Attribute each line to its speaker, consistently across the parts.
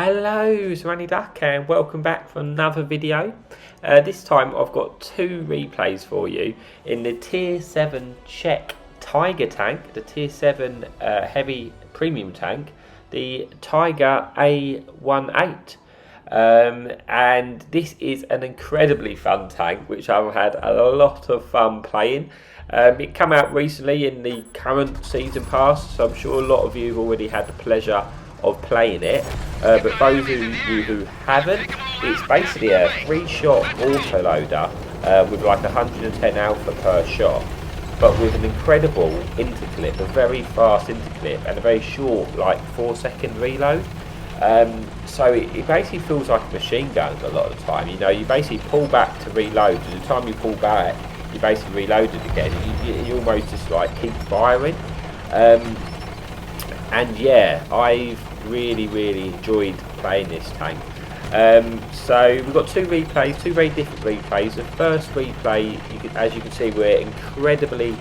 Speaker 1: Hello, Randy Duck, and welcome back for another video. This time I've got two replays for you in the Tier 7 Czech Tiger tank, the Tier 7 heavy premium tank, the Tiger A18. And this is an incredibly fun tank which I've had a lot of fun playing. It came out recently in the current season pass, so I'm sure a lot of you have already had the pleasure of playing it, but those of you who haven't, it's basically a 3-shot autoloader with like 110 alpha per shot, but with an incredible interclip, a very fast interclip and a very short, like 4-second reload. So it basically feels like a machine gun a lot of the time. You know, you basically pull back to reload, and the time you pull back you basically reload it again. You almost just like keep firing. And yeah, I've really enjoyed playing this tank. So we've got two replays, two very different replays. The first replay, as you can see, we're incredibly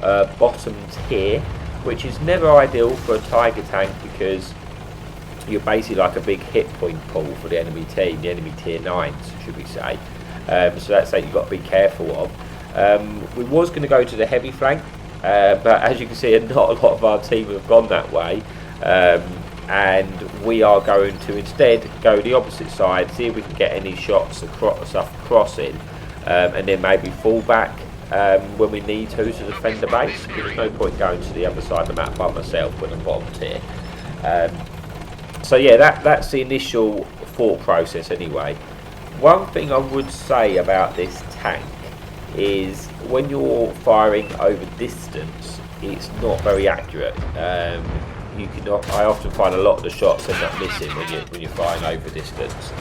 Speaker 1: bottom tier, which is never ideal for a Tiger tank because you're basically like a big hit point pool for the enemy team, the enemy tier 9s, should we say. So that's something you've got to be careful of. We was going to go to the heavy flank, but as you can see, not a lot of our team have gone that way, and we are going to instead go the opposite side, see if we can get any shots across it, and then maybe fall back when we need to defend the base. There's no point going to the other side of the map by myself when I'm bottom tier. So yeah, that's the initial thought process anyway. One thing I would say about this tank is when you're firing over distance, it's not very accurate. I often find a lot of the shots end up missing when you're firing over distance,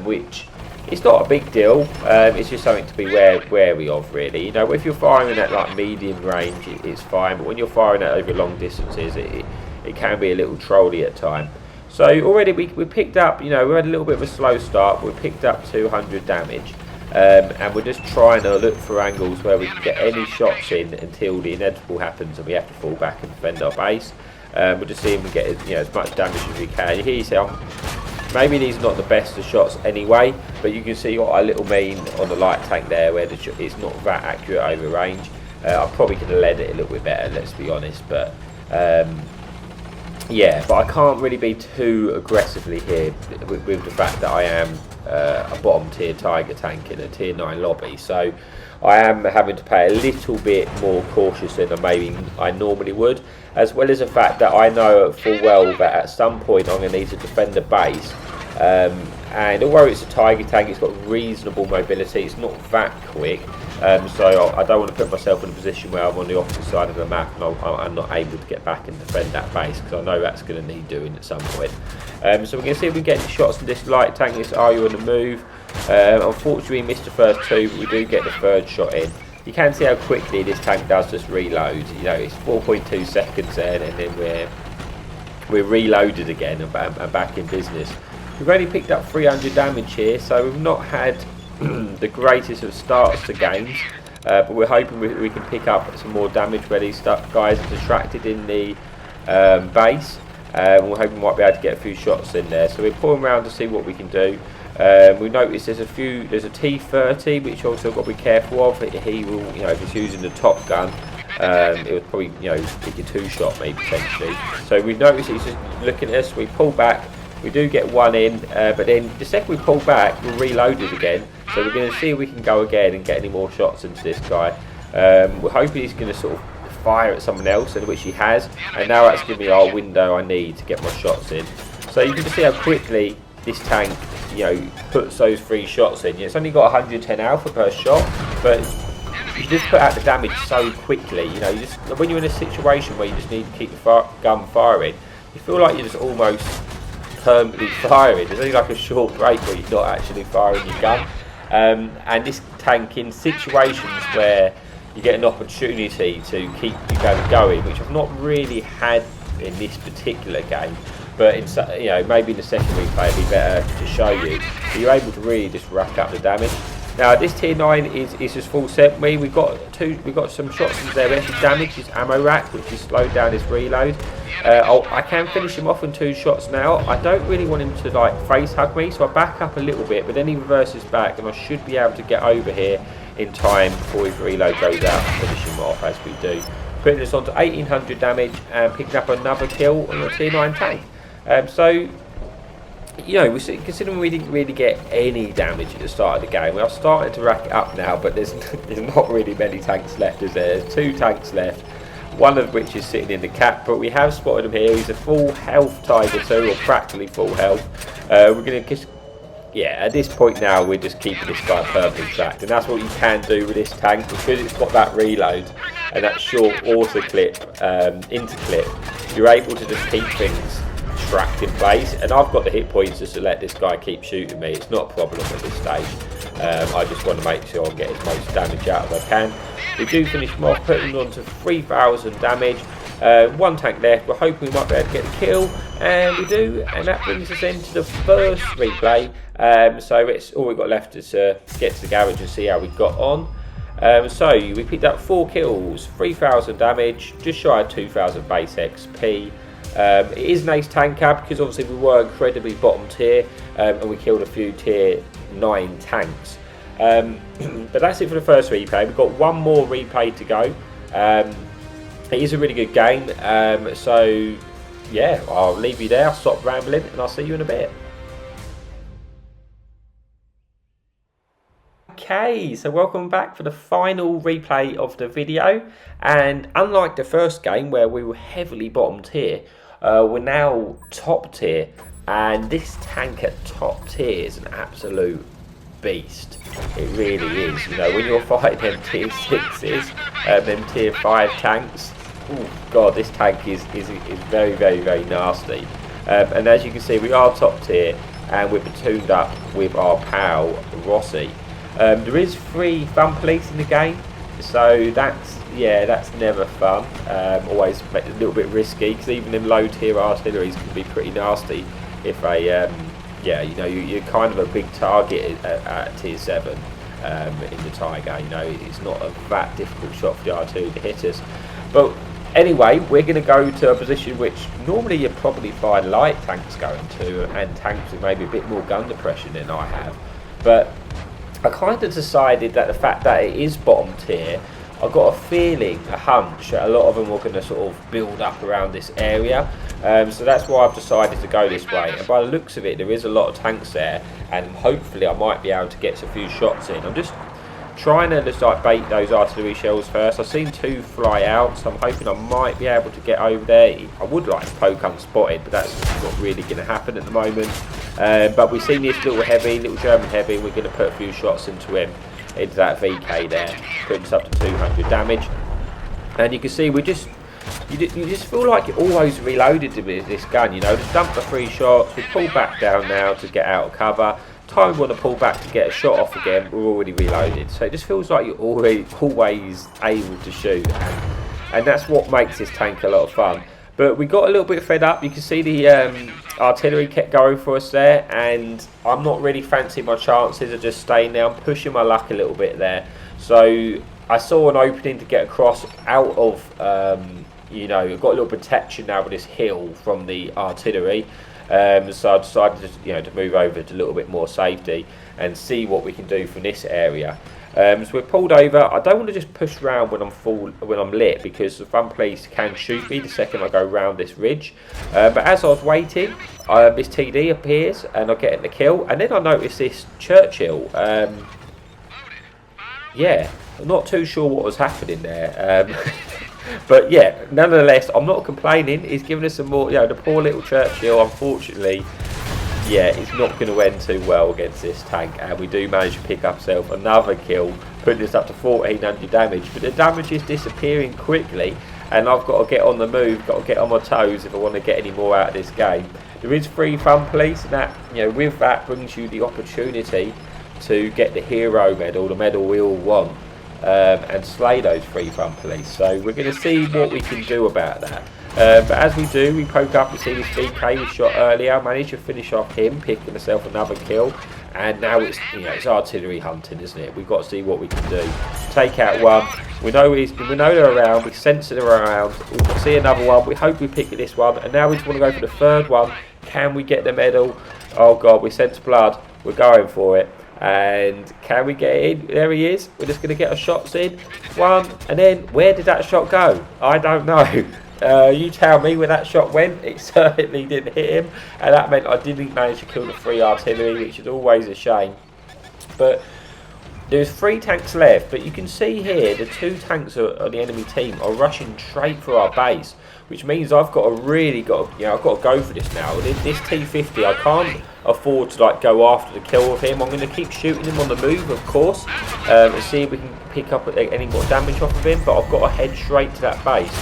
Speaker 1: which is not a big deal. It's just something to be wary of, really. You know, if you're firing at like medium range, it's fine, but when you're firing at over long distances, it can be a little trolly at times. So already we picked up, you know, we had a little bit of a slow start, but we picked up 200 damage. And we're just trying to look for angles where we can get any shots in until the inevitable happens and we have to fall back and defend our base. We're just seeing we get as much damage as we can. Here you see, maybe these are not the best of shots anyway, but you can see what I little mean on the light tank there, where it's not that accurate over range. I probably could have led it a little bit better, let's be honest, but yeah, but I can't really be too aggressively here with the fact that I am a bottom tier Tiger tank in a tier 9 lobby, so I am having to play a little bit more cautious than maybe I normally would, as well as the fact that I know full well that at some point I'm going to need to defend the base, and although it's a Tiger tank, it's got reasonable mobility, it's not that quick, so I don't want to put myself in a position where I'm on the opposite side of the map and I'm not able to get back and defend that base, because I know that's going to need doing at some point. So we're going to see if we can get shots in this light tank, this Are You on the Move. Unfortunately we missed the first two, but we do get the third shot in. You can see how quickly this tank does just reload. You know, it's 4.2 seconds there, and then we're reloaded again and back in business. We've only picked up 300 damage here, so we've not had the greatest of starts to games, but we're hoping we can pick up some more damage where these guys are distracted in the base. We're hoping we might be able to get a few shots in there, so we're pulling around to see what we can do. We noticed there's a T30 which also got to be careful of. He will, you know, if he's using the top gun, it would probably, you know, pick a 2-shot maybe potentially. So we've noticed he's just looking at us. We pull back, we do get one in, but then the second we pull back, we're reloaded again. So we're going to see if we can go again and get any more shots into this guy. We're hoping he's going to sort of fire at someone else, in which he has, and now that's giving me our window I need to get my shots in. So you can just see how quickly this tank, you know, puts those 3 shots in. It's only got 110 alpha per shot, but you just put out the damage so quickly. You know, when you're in a situation where you just need to keep the gun firing, you feel like you're just almost permanently firing. There's only like a short break where you're not actually firing your gun. And this tank, in situations where you get an opportunity to keep your gun going, which I've not really had in this particular game, but in, you know, maybe in the second replay it'd be better to show you. So you're able to really just rack up the damage. Now this tier 9 is just full sent me. We've got some shots into there. We actually damaged his ammo rack, which has slowed down his reload. I can finish him off in 2 shots now. I don't really want him to like face hug me, so I back up a little bit, but then he reverses back, and I should be able to get over here in time before his reload goes out and finish him off as we do. Putting us on to 1800 damage and picking up another kill on a tier 9 tank. So, you know, considering we didn't really get any damage at the start of the game, we are starting to rack it up now, but there's not really many tanks left, is there? There's 2 tanks left, one of which is sitting in the cap, but we have spotted him here. He's a full health Tiger 2, or practically full health. We're going to just, yeah, at this point now, we're just keeping this guy perfectly tracked, and that's what you can do with this tank, because it's got that reload and that short auto clip, interclip. You're able to just keep things tracked in place, and I've got the hit points just to let this guy keep shooting me. It's not a problem at this stage. I just want to make sure I get as much damage out as I can. We do finish him off, putting him on to 3000 damage. 1 tank left. We're hoping we might be able to get the kill, and we do, and that brings us into the first replay. So it's all we've got left is to get to the garage and see how we got on. So we picked up 4 kills, 3000 damage, just shy of 2000 base XP. It is an ace tank cab because obviously we were incredibly bottom tier, and we killed a few tier 9 tanks. But that's it for the first replay. We've got 1 more replay to go. It is a really good game, so yeah, I'll leave you there, I'll stop rambling, and I'll see you in a bit. Okay, so welcome back for the final replay of the video, and unlike the first game where we were heavily bottom tier, we're now top tier, and this tank at top tier is an absolute beast. It really is. You know, when you're fighting them tier 6s, them tier 5 tanks, oh god, this tank is very, very, very nasty. And as you can see, we are top tier, and we're platooned up with our pal Rossi. There is 3 fun police in the game, so that's never fun. Always a little bit risky, because even in low tier artilleries can be pretty nasty if they yeah, you know, you're kind of a big target at tier 7 in the Tiger. You know, it's not that difficult shot for the artillery to hit us. But anyway, we're going to go to a position which normally you probably find light tanks going to, and tanks with maybe a bit more gun depression than I have. But I kind of decided that the fact that it is bottom tier, I've got a feeling, a hunch, that a lot of them are going to sort of build up around this area. So that's why I've decided to go this way. And by the looks of it, there is a lot of tanks there, and hopefully I might be able to get a few shots in. I'm just trying to just like bait those artillery shells first. I've seen 2 fly out, so I'm hoping I might be able to get over there. I would like to poke unspotted, but that's not really going to happen at the moment. But we've seen this little German heavy, and we're going to put a few shots into him, into that VK there, putting us up to 200 damage. And you can see you just feel like you're always reloaded with this gun. You know, just dump the 3 shots, we pull back down now to get out of cover. Time we want to pull back to get a shot off again, we're already reloaded. So it just feels like you're always able to shoot, and that's what makes this tank a lot of fun. But we got a little bit fed up. You can see the artillery kept going for us there, and I'm not really fancying my chances of just staying there. I'm pushing my luck a little bit there. So I saw an opening to get across out of, you know, I've got a little protection now with this hill from the artillery. So I decided to move over to a little bit more safety and see what we can do from this area. So we're pulled over. I don't want to just push round when I'm lit, because the fun police can shoot me the second I go round this ridge. But as I was waiting, this TD appears and I get the kill, and then I notice this Churchill. Yeah, I'm not too sure what was happening there. But yeah, nonetheless, I'm not complaining. He's giving us some more, you know, the poor little Churchill, unfortunately, yeah, it's not going to end too well against this tank. And we do manage to pick up ourselves another kill, putting us up to 1400 damage. But the damage is disappearing quickly, and I've got to get on the move, got to get on my toes if I want to get any more out of this game. There is 3 fun police, and that, you know, with that brings you the opportunity to get the hero medal, the medal we all want. And slay those 3 fun police. So we're going to see what we can do about that. But as we do, we poke up and see this VK we shot earlier. Managed to finish off him, picking myself another kill. And now it's, you know, it's artillery hunting, isn't it? We've got to see what we can do. Take out one. We know they're around. We sense they're around. We'll see another one. We hope we pick this one. And now we just want to go for the third one. Can we get the medal? Oh God, we sense blood. We're going for it. And can we get it in? There he is. We're just going to get our shots in. One. And then where did that shot go? I don't know. You tell me where that shot went. It certainly didn't hit him, and that meant I didn't manage to kill the 3 artillery, which is always a shame. But there's 3 tanks left, but you can see here the 2 tanks on the enemy team are rushing straight for our base, which means I've got to go for this now. This T50, I can't afford to like go after the kill with him. I'm going to keep shooting him on the move, of course, and see if we can pick up any more damage off of him. But I've got to head straight to that base.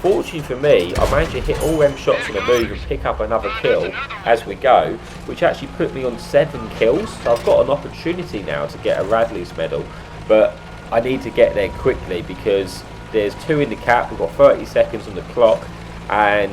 Speaker 1: Fortunately for me, I managed to hit all them shots on the move and pick up another kill as we go, which actually put me on 7 kills. So I've got an opportunity now to get a Radley's medal, but I need to get there quickly because there's 2 in the cap. We've got 30 seconds on the clock, and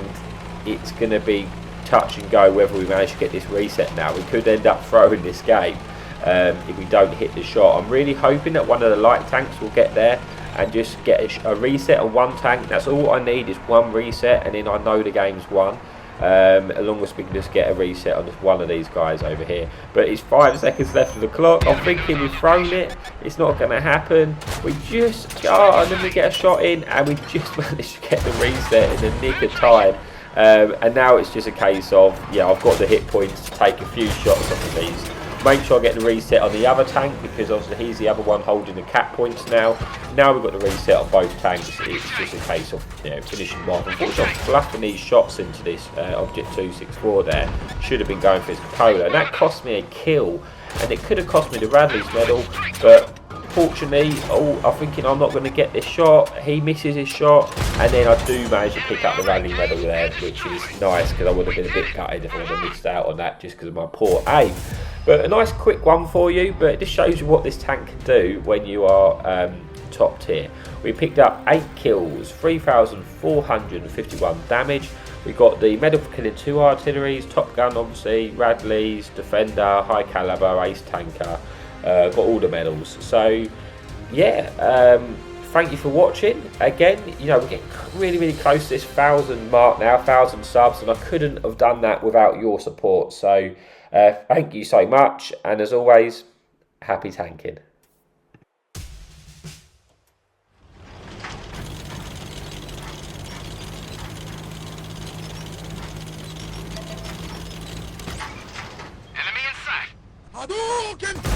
Speaker 1: it's going to be touch and go whether we manage to get this reset now. We could end up throwing this game if we don't hit the shot. I'm really hoping that one of the light tanks will get there and just get a reset on 1 tank. That's all I need, is 1 reset, and then I know the game's won. As long as we can just get a reset on just one of these guys over here. But it's 5 seconds left of the clock. I'm thinking we've thrown it. It's not going to happen. We just and then we get a shot in, and we just managed to get the reset in the nick of time. And now it's just a case of, I've got the hit points to take a few shots off of these. Make sure I get the reset on the other tank, because obviously he's the other one holding the cap points now. Now we've got the reset on both tanks. It's just a case of finishing one. Unfortunately, I'm fluffing these shots into this Object 264 there. Should have been going for his Cola, and that cost me a kill. And it could have cost me the Radley's medal, but fortunately, I'm thinking I'm not going to get this shot. He misses his shot, and then I do manage to pick up the Radley medal there, which is nice, because I would have been a bit gutted if I would have missed out on that just because of my poor aim. But a nice quick one for you, but it just shows you what this tank can do when you are top tier. We picked up 8 kills, 3,451 damage. We got the medal for killing 2 artilleries, Top Gun obviously, Radley's, Defender, High Caliber, Ace Tanker. Got all the medals. So thank you for watching. Again, we're getting really close to this 1,000 mark now, 1,000 subs, and I couldn't have done that without your support. So thank you so much, and as always, happy tanking.
Speaker 2: Enemy in sight. Hadouken!